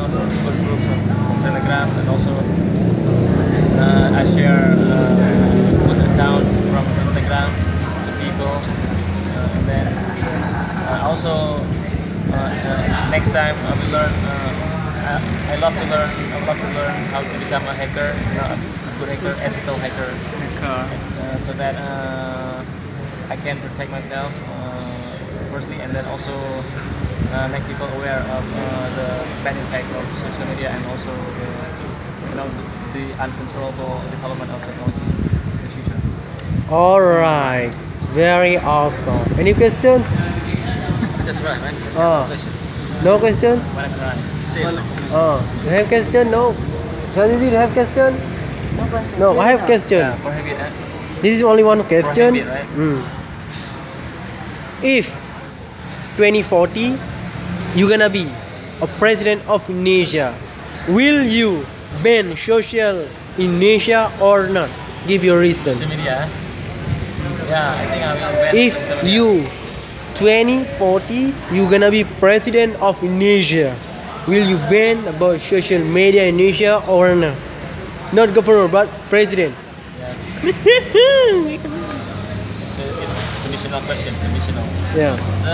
also good groups on Telegram, and also I share good accounts from Instagram to people, and then also next time I will learn. I love to learn. I would love to learn how to become a hacker, a good hacker, ethical hacker, so that I can protect myself firstly, and then also make people aware of the bad impact of social media, and also the uncontrollable development of technology in the future. Alright, very awesome. Any question? That's right, man. No question? Wanna cry? You have question? No. Sandy, you have question? No, I have question. Yeah, prohibit. This is only one question. Prohibit, right? If 2040 you're gonna be a president of Indonesia, will you ban social in Indonesia or not? Give your reason. Social media. Yeah, I think I will ban If social media. you 2040 you're gonna be president of Indonesia, will you ban about social media in Indonesia or not? Not governor but president. Yeah. It's conditional question. Conditional. Yeah. So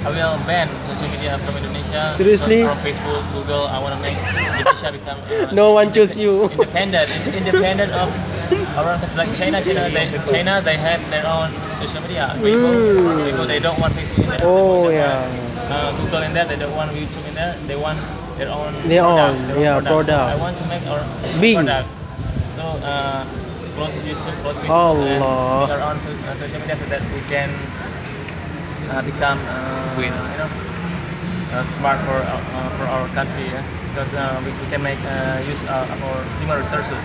I will ban social media from Indonesia. Seriously? From Facebook, Google. I want to make Indonesia become No one choose you. independent of around like China. They have their own social media. People they don't want Facebook in there. Oh They don't yeah. want, Google in there. They don't want YouTube in there. They want their own. Product. So I want to make our Bing. product. So close YouTube, close Facebook, Allah. and make our own social media so that we can become smart for our country, because we can make use of our human resources.